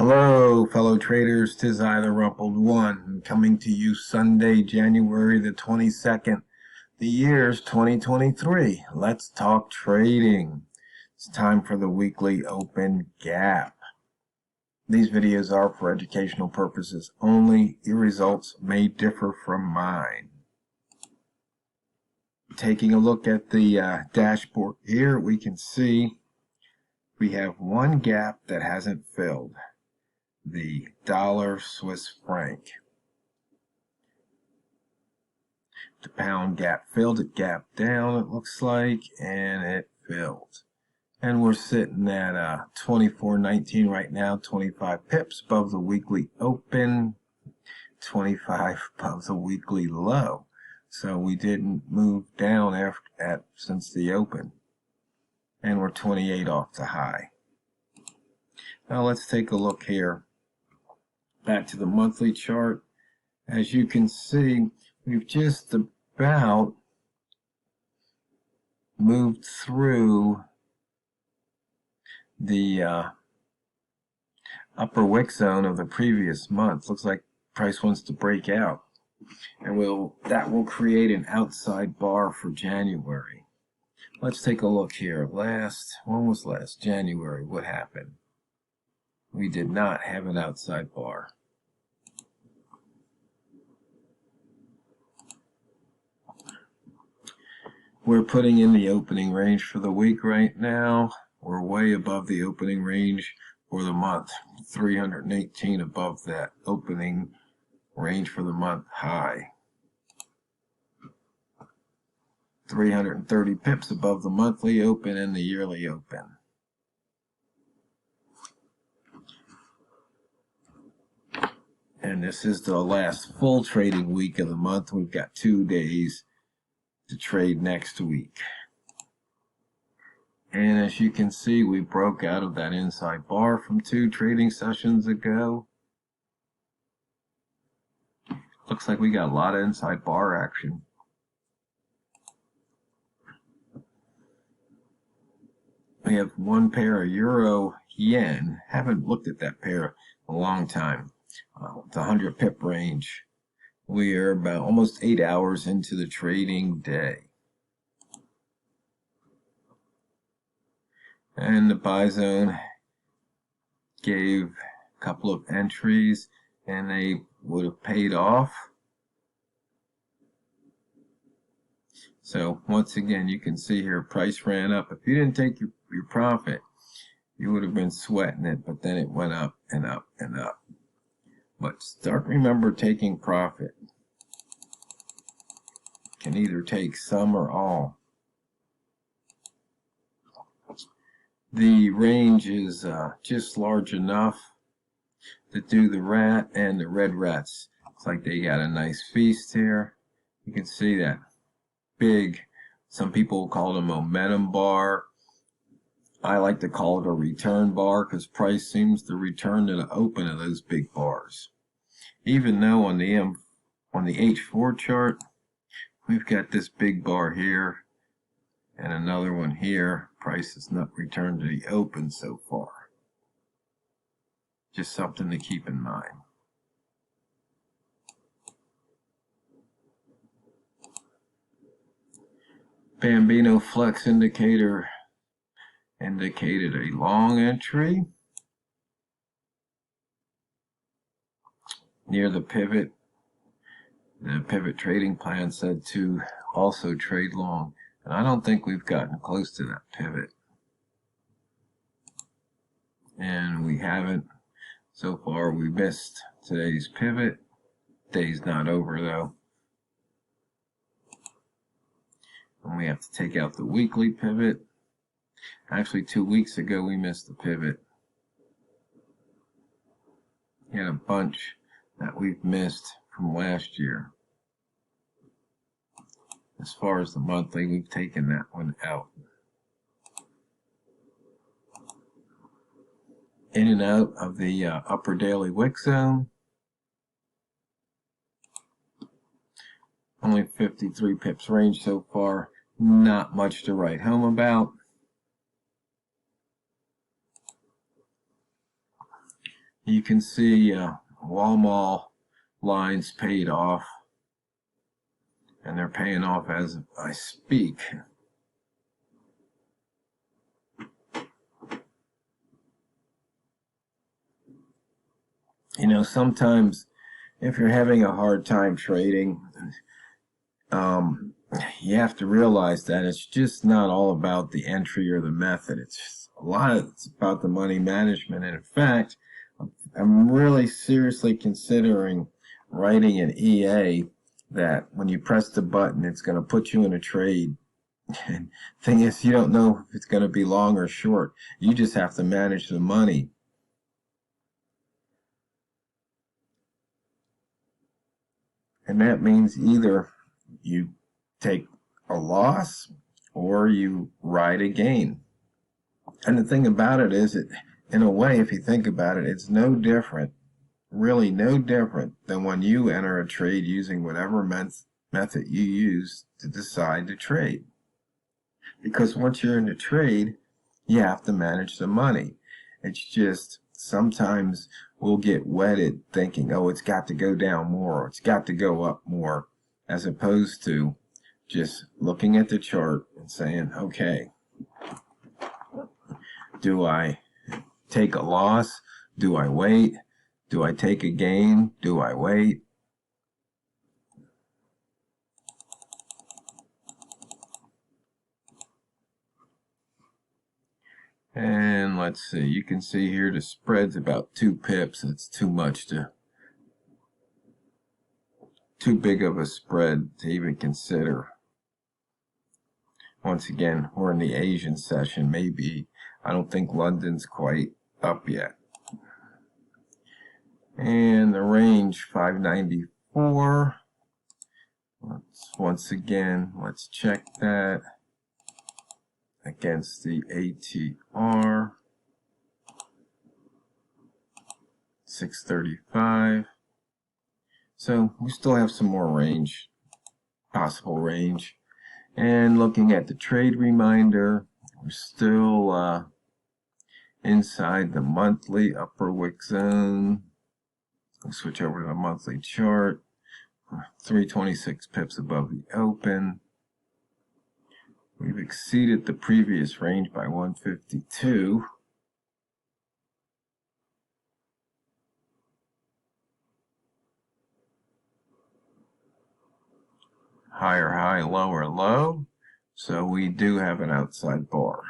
Hello, fellow traders. 'Tis I, TheRumpledOne, coming to you Sunday, January the 22nd. The year's 2023. Let's talk trading. It's time for the weekly open gap. These videos are for educational purposes only. Your results may differ from mine. Taking a look at the dashboard here, we can see we have one gap that hasn't filled. The dollar Swiss franc. The pound gap filled, it gapped down, it looks like, and it filled. And we're sitting at 24.19 right now, 25 pips above the weekly open, 25 above the weekly low. So we didn't move down since the open. And we're 28 off the high. Now let's take a look here. Back to the monthly chart. As you can see, we've just about moved through the upper wick zone of the previous month. Looks like price wants to break out, and that will create an outside bar for January. Let's take a look here. When was last January? What happened? We did not have an outside bar. We're putting in the opening range for the week right now. We're way above the opening range for the month. 318 above that opening range for the month high. 330 pips above the monthly open and the yearly open. And this is the last full trading week of the month. We've got 2 days to trade next week. And as you can see, we broke out of that inside bar from 2 trading sessions ago. Looks like we got a lot of inside bar action. We have one pair of euro yen. Haven't looked at that pair in a long time. It's 100 pip range. We are about almost 8 hours into the trading day. And the buy zone gave a couple of entries and they would have paid off. So once again, you can see here price ran up. If you didn't take your profit, you would have been sweating it, but then it went up and up and up. But remember taking profit. Can either take some or all. The range is just large enough to do the rat and the red rats. It's like they got a nice feast here. You can see that big, some people call it a momentum bar. I like to call it a return bar because price seems to return to the open of those big bars. Even though on the H4 chart, we've got this big bar here and another one here. Price has not returned to the open so far. Just something to keep in mind. Bambino Flex indicator indicated a long entry near the pivot. The pivot trading plan said to also trade long, and I don't think we've gotten close to that pivot, and we haven't so far. We missed today's pivot. Day's not over though, and we have to take out the weekly pivot. Actually, 2 weeks ago we missed the pivot. We had a bunch that we've missed from last year. As far as the monthly, we've taken that one out. In and out of the upper daily wick zone. Only 53 pips range so far. Not much to write home about. You can see Walmart lines paid off, and they're paying off as I speak. You know, sometimes if you're having a hard time trading, you have to realize that it's just not all about the entry or the method. It's about the money management. And in fact, I'm really seriously considering writing an EA that when you press the button, it's going to put you in a trade. And thing is, you don't know if it's going to be long or short. You just have to manage the money. And that means either you take a loss or you ride a gain. And the thing about it is, in a way, if you think about it, it's no different, really no different than when you enter a trade using whatever method you use to decide to trade. Because once you're in the trade, you have to manage the money. It's just sometimes we'll get wedded thinking, oh, it's got to go down more, or it's got to go up more, as opposed to just looking at the chart and saying, okay, do I take a loss? Do I wait? Do I take a gain? Do I wait? And let's see, you can see here the spread's about 2 pips. It's too big of a spread to even consider. Once again, we're in the Asian session. Maybe, I don't think London's quite up yet. And the range 594. Once again, let's check that against the ATR. 635. So we still have some more range, possible range. And looking at the trade reminder, we're still inside the monthly upper wick zone. We'll switch over to the monthly chart. 326 pips above the open. We've exceeded the previous range by 152. Higher high, lower low. So we do have an outside bar.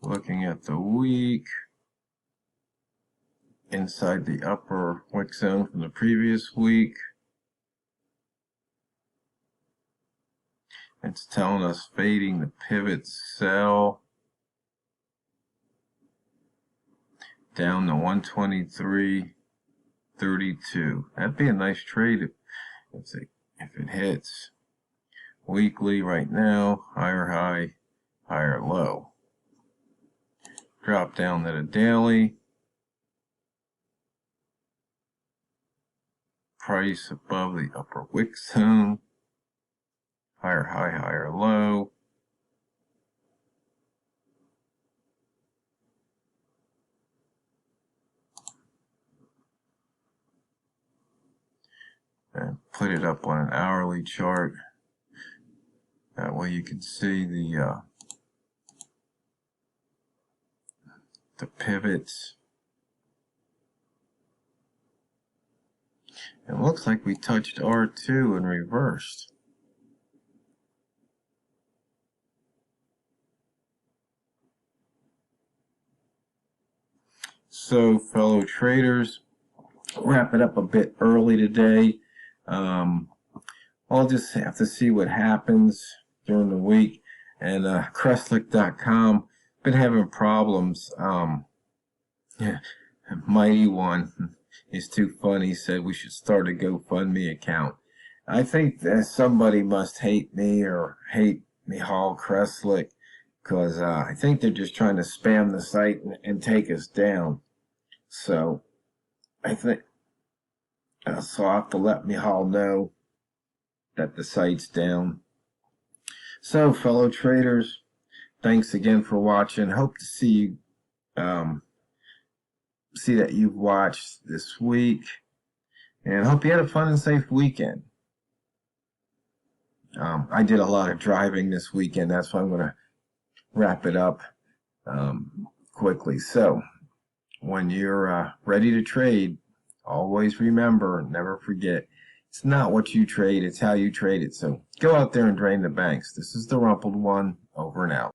Looking at the week, inside the upper wick zone from the previous week. It's telling us fading the pivot sell down to 123.32. That'd be a nice trade if it hits. Weekly right now, higher high, higher low. Drop down to the daily. Price above the upper wick zone. Higher high, higher low. And put it up on an hourly chart. That way you can see the pivots. It looks like we touched R2 and reversed. So, fellow traders, wrap it up a bit early today. I'll just have to see what happens during the week. And Crestlick.com, been having problems. Mighty One is too funny. Said we should start a GoFundMe account. I think that somebody must hate me or hate Michal Crestlick, because I think they're just trying to spam the site and take us down. So I think so I'll have to let Michal know that the site's down. So, fellow traders, thanks again for watching. Hope to see you see that you've watched this week, and hope you had a fun and safe weekend. I did a lot of driving this weekend. That's why I'm going to wrap it up quickly. So, when you're ready to trade, always remember, never forget, it's not what you trade, it's how you trade it. So, go out there and drain the banks. This is the Rumpled One, over and out.